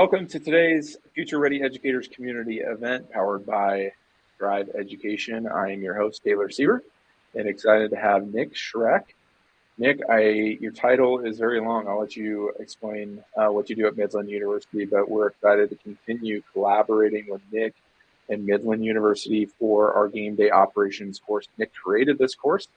Welcome to today's Future Ready Educators Community event powered by Drive Education. I am your host, Taylor Siever, and excited to have Nick Schreck. Nick, your title is very long. I'll let you explain what you do at Midland University, but we're excited to continue collaborating with Nick and Midland University for our game day operations course. Nick created this course,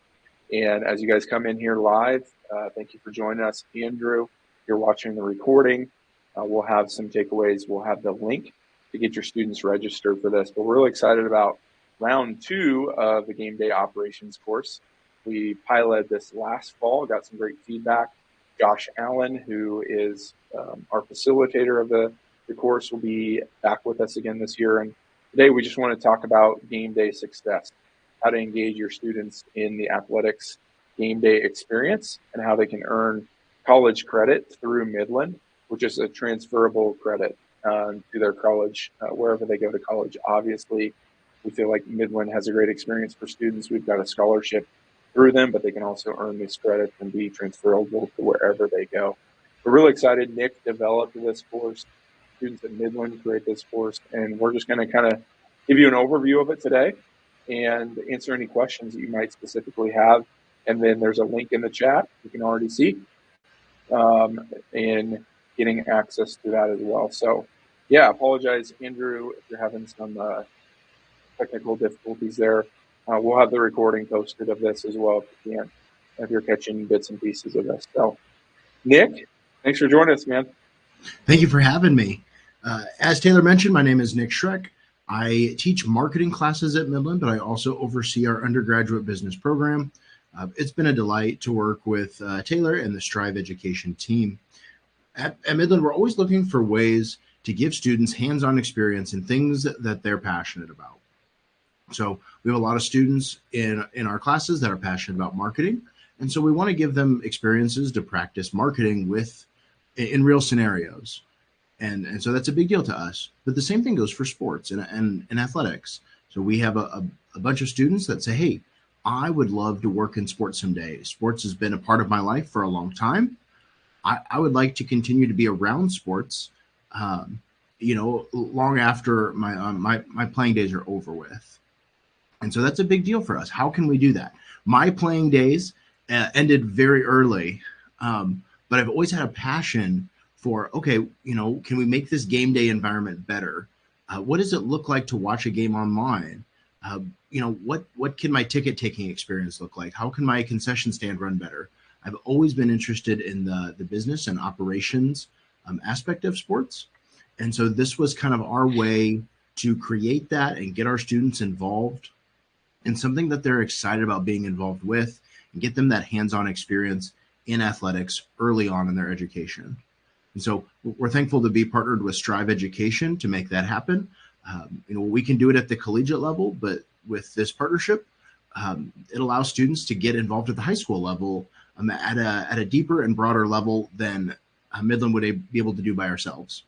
and as you guys come in here live, thank you for joining us. Andrew, you're watching the recording. We'll have some takeaways. We'll have the link to get your students registered for this. But we're really excited about round 2 of the game day operations course. We piloted this last fall, got some great feedback. Josh Allen, who is our facilitator of the course, will be back with us again this year. And today we just want to talk about game day success, how to engage your students in the athletics game day experience, and how they can earn college credit through Midland, which is a transferable credit to their college, wherever they go to college. Obviously, we feel like Midland has a great experience for students. We've got a scholarship through them, but they can also earn these credits and be transferable to wherever they go. We're really excited. Nick developed this course. Students at Midland create this course, and we're just going to kind of give you an overview of it today and answer any questions that you might specifically have. And then there's a link in the chat you can already see. And getting access to that as well. So yeah, apologize, Andrew, if you're having some technical difficulties there. We'll have the recording posted of this as well if you can, if you're catching bits and pieces of this. So Nick, thanks for joining us, man. Thank you for having me. As Taylor mentioned, my name is Nick Schreck. I teach marketing classes at Midland, but I also oversee our undergraduate business program. It's been a delight to work with Taylor and the Strive Education team. At Midland, we're always looking for ways to give students hands-on experience in things that they're passionate about. So we have a lot of students in our classes that are passionate about marketing. And so we want to give them experiences to practice marketing in real scenarios. And so that's a big deal to us. But the same thing goes for sports and athletics. So we have a bunch of students that say, hey, I would love to work in sports someday. Sports has been a part of my life for a long time. I would like to continue to be around sports, long after my playing days are over with. And so that's a big deal for us. How can we do that? My playing days ended very early, but I've always had a passion for, okay, can we make this game day environment better? What does it look like to watch a game online? What can my ticket taking experience look like? How can my concession stand run better? I've always been interested in the business and operations aspect of sports. And so this was kind of our way to create that and get our students involved in something that they're excited about being involved with and get them that hands-on experience in athletics early on in their education. And so we're thankful to be partnered with Strive Education to make that happen. We can do it at the collegiate level, but with this partnership, it allows students to get involved at the high school level at a deeper and broader level than Midland would be able to do by ourselves.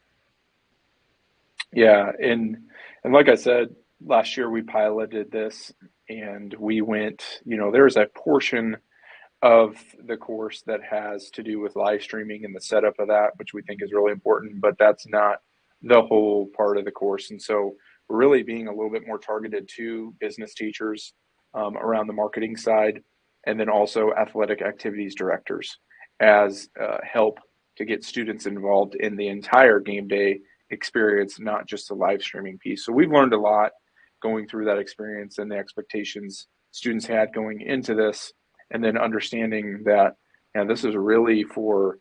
Yeah, and like I said, last year we piloted this, and we went, there's a portion of the course that has to do with live streaming and the setup of that, which we think is really important, but that's not the whole part of the course. And so we're really being a little bit more targeted to business teachers around the marketing side, and then also athletic activities directors as help to get students involved in the entire game day experience, not just the live streaming piece. So we've learned a lot going through that experience and the expectations students had going into this, and then understanding that this is really for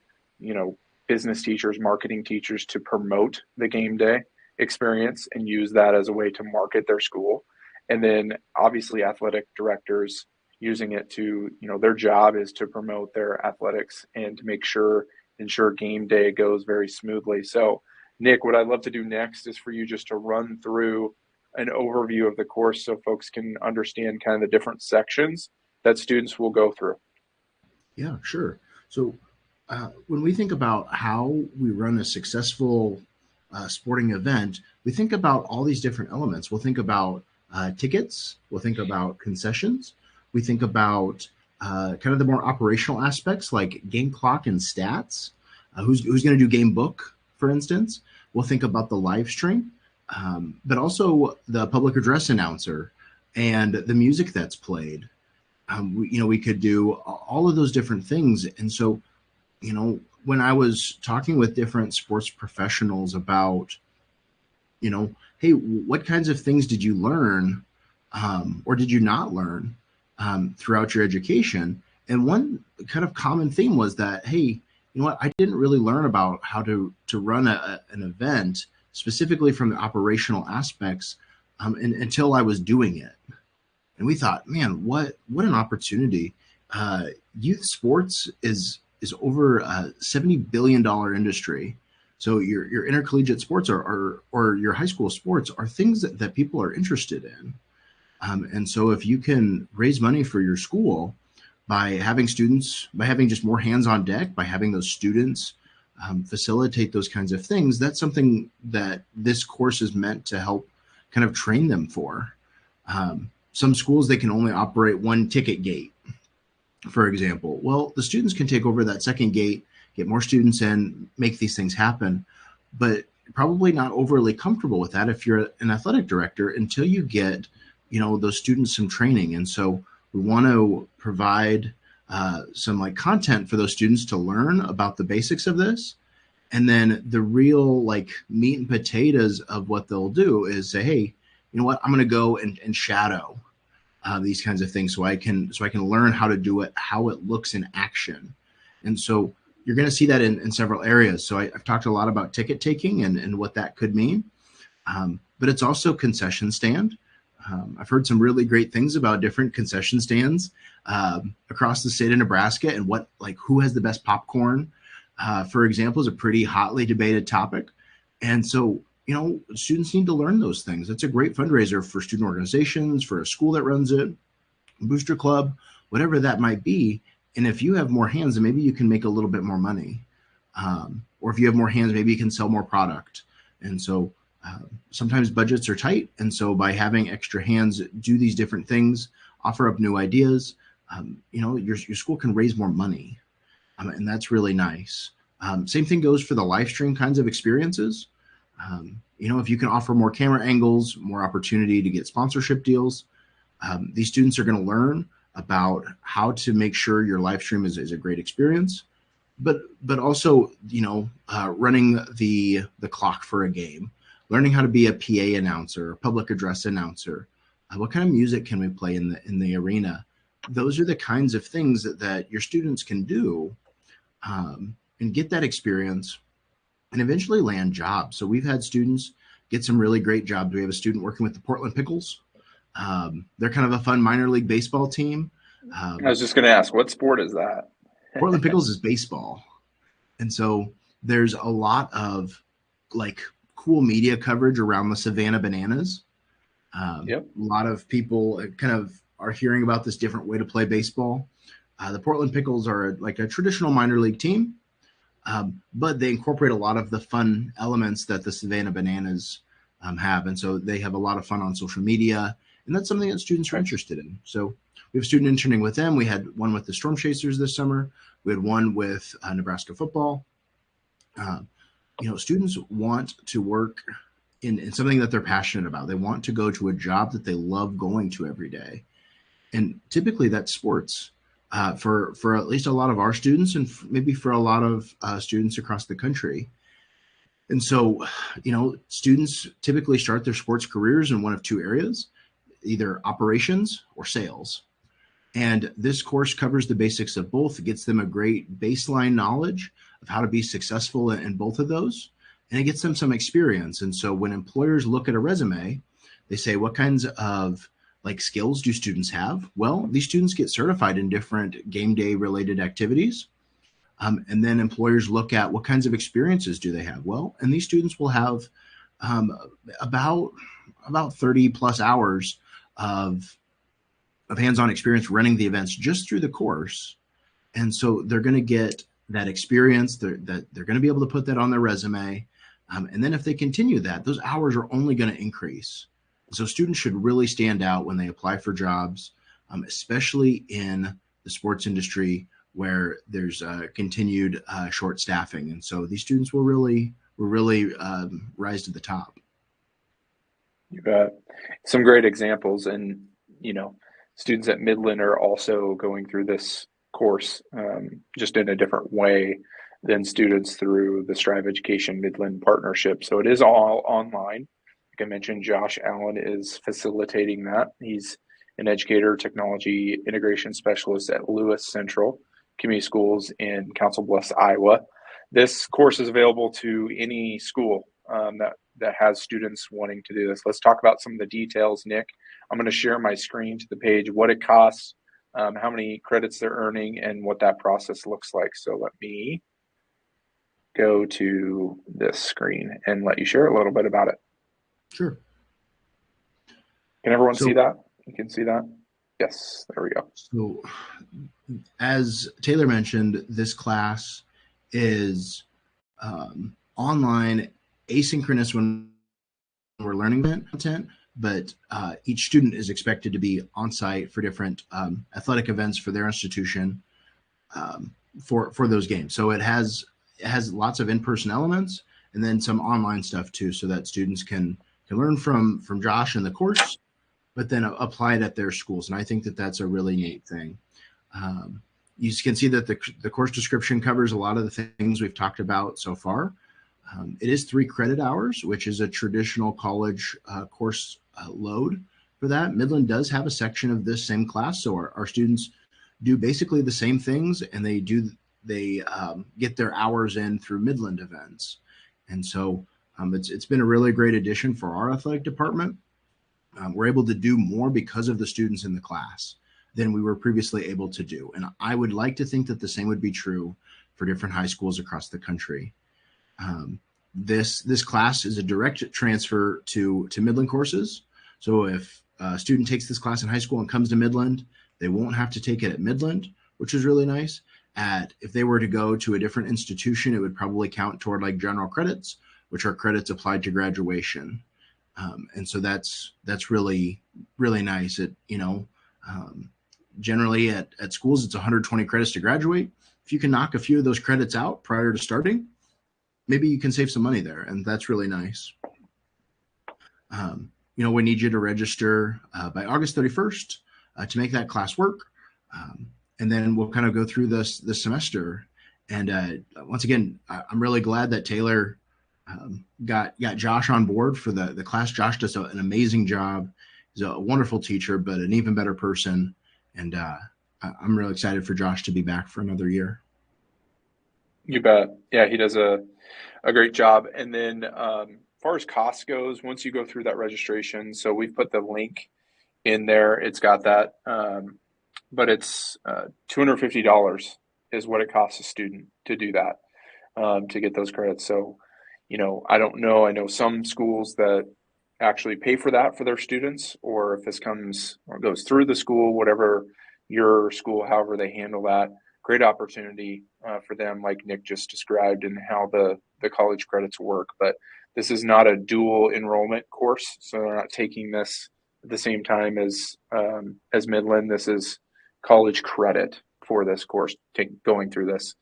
business teachers, marketing teachers to promote the game day experience and use that as a way to market their school. And then obviously athletic directors using it to, their job is to promote their athletics and to ensure game day goes very smoothly. So Nick, what I'd love to do next is for you just to run through an overview of the course so folks can understand kind of the different sections that students will go through. Yeah, sure. So when we think about how we run a successful sporting event, we think about all these different elements. We'll think about tickets. We'll think about concessions. We think about kind of the more operational aspects like game clock and stats. Who's going to do game book, for instance? we'll think about the live stream, but also the public address announcer and the music that's played. We could do all of those different things. And so, when I was talking with different sports professionals about, hey, what kinds of things did you learn, or did you not learn throughout your education? And one kind of common theme was that, hey, you know what, I didn't really learn about how to run an event specifically from the operational aspects until I was doing it. And we thought, man, what an opportunity. Youth sports is over a $70 billion industry. So your intercollegiate sports or your high school sports are things that people are interested in. And so if you can raise money for your school by having just more hands on deck, by having those students facilitate those kinds of things, that's something that this course is meant to help kind of train them for. Some schools, they can only operate one ticket gate, for example. Well, the students can take over that second gate, get more students in, make these things happen, but probably not overly comfortable with that if you're an athletic director until you get, those students some training. And so we want to provide some like content for those students to learn about the basics of this. And then the real like meat and potatoes of what they'll do is say, hey, you know what, I'm going to go and shadow these kinds of things so I can learn how to do it, how it looks in action. And so you're going to see that in several areas. So I've talked a lot about ticket taking and what that could mean, but it's also concession stand. I've heard some really great things about different concession stands across the state of Nebraska and who has the best popcorn, for example, is a pretty hotly debated topic. And so, students need to learn those things. It's a great fundraiser for student organizations, for a school that runs it, booster club, whatever that might be. And if you have more hands, then maybe you can make a little bit more money. Or if you have more hands, maybe you can sell more product. And so sometimes budgets are tight. And so by having extra hands do these different things, offer up new ideas, your school can raise more money. And that's really nice. Same thing goes for the live stream kinds of experiences. If you can offer more camera angles, more opportunity to get sponsorship deals, these students are going to learn about how to make sure your live stream is a great experience, but also, running the clock for a game, learning how to be a PA announcer, a public address announcer, what kind of music can we play in the arena? Those are the kinds of things that your students can do and get that experience and eventually land jobs. So we've had students get some really great jobs. We have a student working with the Portland Pickles. They're kind of a fun minor league baseball team. I was just going to ask, what sport is that? Portland Pickles is baseball. And so there's a lot of like cool media coverage around the Savannah Bananas. Yep. A lot of people kind of are hearing about this different way to play baseball. The Portland Pickles are like a traditional minor league team, but they incorporate a lot of the fun elements that the Savannah Bananas have. And so they have a lot of fun on social media, and that's something that students are interested in. So we have a student interning with them. We had one with the Storm Chasers this summer. We had one with Nebraska football. Students want to work in something that they're passionate about. They want to go to a job that they love going to every day. And typically that's sports for at least a lot of our students and maybe for a lot of students across the country. And so, students typically start their sports careers in one of two areas, either operations or sales. And this course covers the basics of both. It gets them a great baseline knowledge of how to be successful in both of those. And it gets them some experience. And so when employers look at a resume, they say, what kinds of skills do students have? Well, these students get certified in different game day related activities. And then employers look at what kinds of experiences do they have? Well, and these students will have about 30 plus hours of hands-on experience running the events just through the course. And so they're going to get that experience, they're going to be able to put that on their resume. And then if they continue that, those hours are only going to increase. So students should really stand out when they apply for jobs, especially in the sports industry where there's continued short staffing. And so these students will really really rise to the top. You bet. Some great examples, and students at Midland are also going through this course just in a different way than students through the Strive Education Midland partnership. So it is all online. Like I mentioned, Josh Allen is facilitating that. He's an educator, technology integration specialist at Lewis Central Community Schools in Council Bluffs, Iowa. This course is available to any school that has students wanting to do this. Let's talk about some of the details, Nick. I'm going to share my screen to the page, what it costs, how many credits they're earning, and what that process looks like. So let me go to this screen and let you share a little bit about it. Sure. Can everyone see that? You can see that? Yes, there we go. So as Taylor mentioned, this class is online, asynchronous when we're learning content, but each student is expected to be on site for different athletic events for their institution for those games. So it has lots of in-person elements and then some online stuff too, so that students can learn from Josh in the course, but then apply it at their schools. And I think that that's a really neat thing. You can see that the course description covers a lot of the things we've talked about so far. It is 3 credit hours, which is a traditional college course load for that. Midland does have a section of this same class, so our students do basically the same things, and they get their hours in through Midland events. And so it's been a really great addition for our athletic department. We're able to do more because of the students in the class than we were previously able to do. And I would like to think that the same would be true for different high schools across the country. This class is a direct transfer to Midland courses. So if a student takes this class in high school and comes to Midland, they won't have to take it at Midland, which is really nice. If they were to go to a different institution, it would probably count toward like general credits, which are credits applied to graduation. And so that's really, really nice. Generally at schools, it's 120 credits to graduate. If you can knock a few of those credits out prior to starting, maybe you can save some money there, and that's really nice. We need you to register by August 31st to make that class work. And then we'll kind of go through this semester. And once again, I'm really glad that Taylor got Josh on board for the class. Josh does an amazing job. He's a wonderful teacher, but an even better person. And I'm really excited for Josh to be back for another year. You bet. Yeah, he does a great job. And then as far as cost goes, once you go through that registration, so we've put the link in there. It's got that, but it's $250 is what it costs a student to do that, to get those credits. So, I don't know. I know some schools that actually pay for that for their students, or if this comes or goes through the school, whatever your school, however they handle that. Great opportunity for them, like Nick just described, and how the college credits work. But this is not a dual enrollment course, so they're not taking this at the same time as Midland. This is college credit for this course, going through this.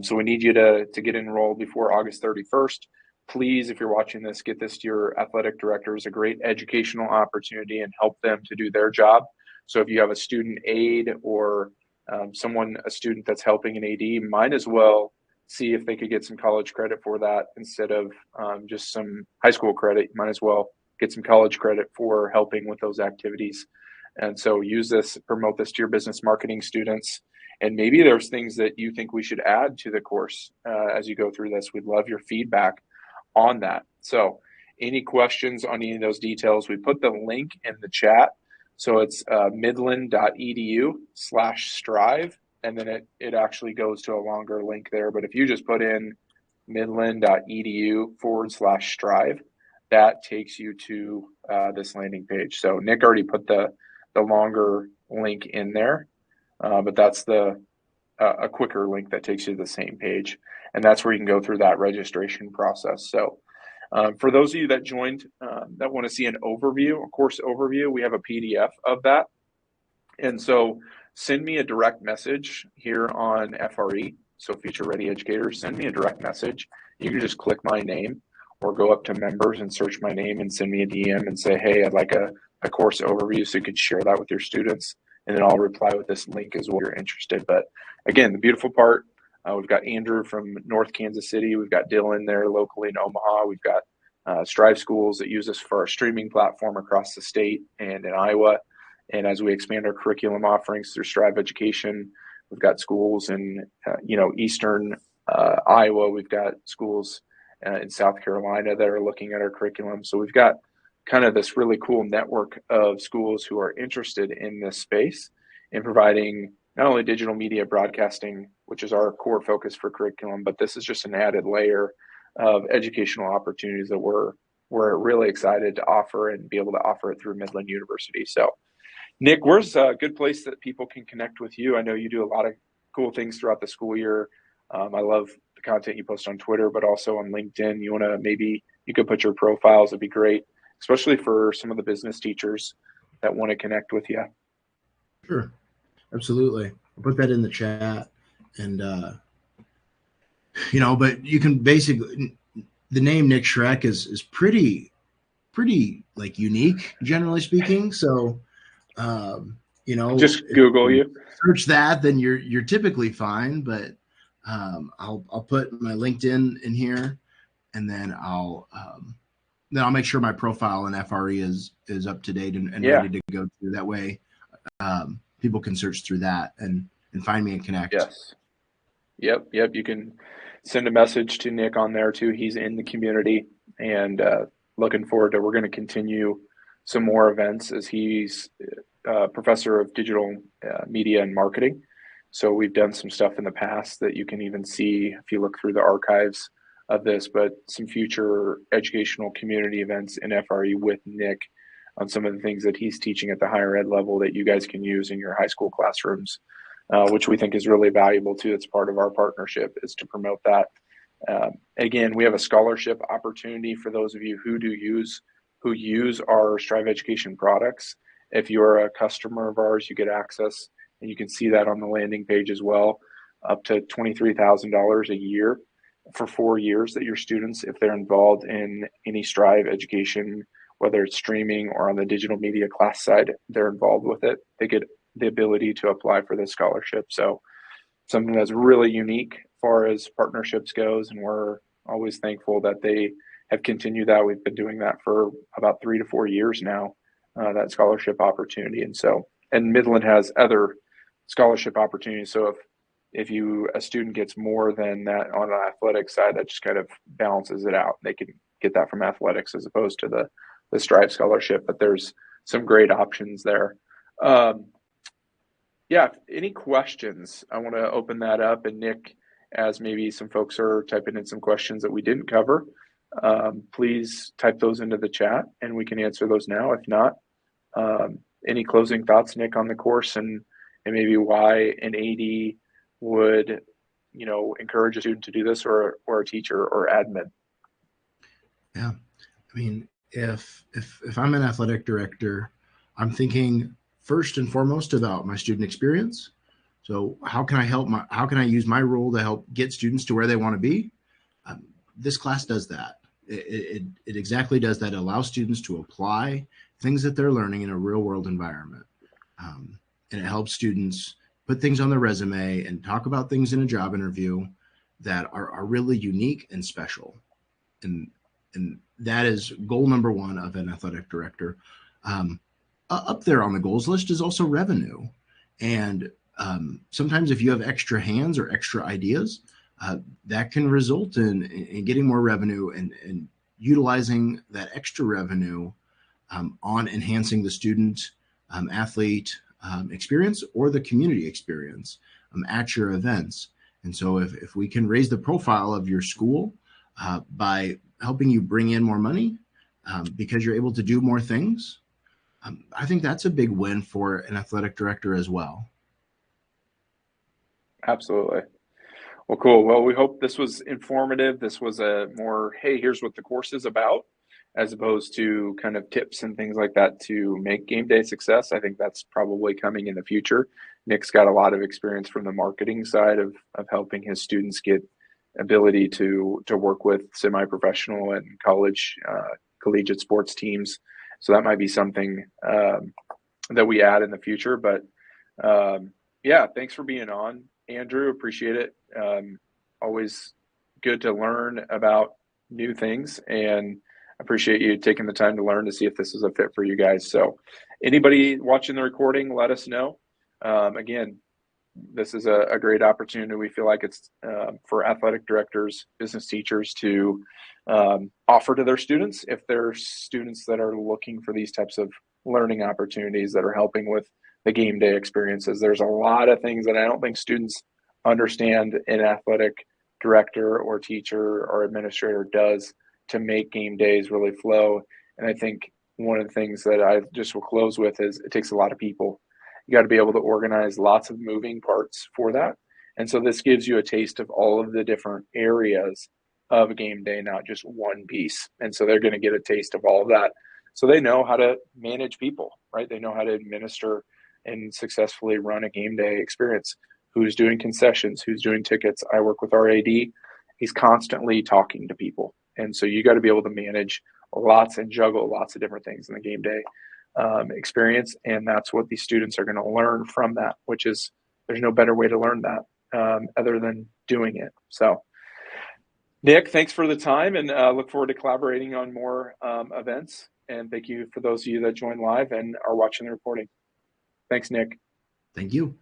So we need you to get enrolled before August 31st. Please, if you're watching this, get this to your athletic directors. A great educational opportunity, and help them to do their job. So if you have a student aide or a student that's helping an AD, might as well see if they could get some college credit for that instead of just some high school credit. You might as well get some college credit for helping with those activities. And so use this, promote this to your business marketing students. And maybe there's things that you think we should add to the course as you go through this. We'd love your feedback on that. So any questions on any of those details, we put the link in the chat. So it's midland.edu/strive, and then it actually goes to a longer link there. But if you just put in midland.edu/strive, that takes you to this landing page. So Nick already put the longer link in there, but that's a quicker link that takes you to the same page. And that's where you can go through that registration process. So for those of you that joined that want to see a course overview, we have a PDF of that. And so send me a direct message here on FRE. So Future Ready Educators, send me a direct message you can just click my name or go up to members and search my name and send me a DM and say, hey, I'd like a course overview, so you could share that with your students. And then I'll reply with this link as well if you're interested. But again, the beautiful part, we've got Andrew from North Kansas City. We've got Dylan there locally in Omaha. We've got Strive schools that use us for our streaming platform across the state and in Iowa. And as we expand our curriculum offerings through Strive Education, we've got schools in eastern Iowa. We've got schools in South Carolina that are looking at our curriculum. So we've got kind of this really cool network of schools who are interested in this space in providing not only digital media broadcasting, which is our core focus for curriculum, but this is just an added layer of educational opportunities that we're really excited to offer and be able to offer it through Midland University. So, Nick, where's a good place that people can connect with you? I know you do a lot of cool things throughout the school year. I love the content you post on Twitter, but also on LinkedIn. Maybe you could put your profiles. It'd be great, especially for some of the business teachers that want to connect with you. Sure. Absolutely. I'll put that in the chat. And, but you can basically, the name Nick Schreck is pretty like unique, generally speaking. So, just Google you search that, then you're typically fine. But I'll put my LinkedIn in here, and then I'll make sure my profile in FRE is up to date and ready to go through. That way, people can search through that and find me and connect. Yes. Yep. You can send a message to Nick on there too. He's in the community, and looking forward to, we're going to continue some more events as he's professor of digital media and marketing. So we've done some stuff in the past that you can even see if you look through the archives of this, but some future educational community events in FRE with Nick on some of the things that he's teaching at the higher ed level that you guys can use in your high school classrooms, which we think is really valuable too. It's part of our partnership, is to promote that. Again, we have a scholarship opportunity for those of you who use our Strive Education products. If you're a customer of ours, you get access, and you can see that on the landing page as well, up to $23,000 a year for 4 years that your students, if they're involved in any Strive Education, whether it's streaming or on the digital media class side, they're involved with it. They get the ability to apply for this scholarship. So something that's really unique as far as partnerships goes, and we're always thankful that they have continued that. We've been doing that for about 3 to 4 years now, that scholarship opportunity. And Midland has other scholarship opportunities. So if a student gets more than that on an athletic side, that just kind of balances it out. They can get that from athletics as opposed to the Strive scholarship, but there's some great options there. Any questions? I want to open that up, and Nick, as maybe some folks are typing in some questions that we didn't cover, please type those into the chat and we can answer those now. If not, any closing thoughts, Nick, on the course and maybe why an AD would, encourage a student to do this, or a teacher or admin? Yeah. I mean, if I'm an athletic director, I'm thinking first and foremost about my student experience. So how can I use my role to help get students to where they want to be? This class does that. It exactly does that. It allows students to apply things that they're learning in a real world environment. And it helps students put things on their resume and talk about things in a job interview that are really unique and special. And that is goal number one of an athletic director. Up there on the goals list is also revenue. And sometimes if you have extra hands or extra ideas, that can result in getting more revenue and utilizing that extra revenue on enhancing the student athlete experience or the community experience at your events. And so if we can raise the profile of your school by helping you bring in more money because you're able to do more things, I think that's a big win for an athletic director as well. Absolutely. Well, cool. Well, we hope this was informative. This was a more, hey, here's what the course is about, as opposed to kind of tips and things like that to make game day success. I think that's probably coming in the future. Nick's got a lot of experience from the marketing side of helping his students get ability to work with semi-professional and collegiate sports teams. So that might be something that we add in the future. But yeah, thanks for being on, Andrew. Appreciate it. Always good to learn about new things, and appreciate you taking the time to learn to see if this is a fit for you guys. So anybody watching the recording, let us know. Again, this is a great opportunity. We feel like it's for athletic directors, business teachers to offer to their students if they're students that are looking for these types of learning opportunities that are helping with the game day experiences. There's a lot of things that I don't think students understand an athletic director or teacher or administrator does to make game days really flow. And I think one of the things that I just will close with is it takes a lot of people. You got to be able to organize lots of moving parts for that. And so this gives you a taste of all of the different areas of a game day, not just one piece. And so they're going to get a taste of all of that. So they know how to manage people, right? They know how to administer and successfully run a game day experience. Who's doing concessions, who's doing tickets. I work with our AD. He's constantly talking to people. And so you got to be able to manage lots and juggle lots of different things in the game day experience. And that's what these students are going to learn from that, which is there's no better way to learn that other than doing it. So Nick, thanks for the time, and look forward to collaborating on more events. And thank you for those of you that joined live and are watching the recording. Thanks, Nick. Thank you.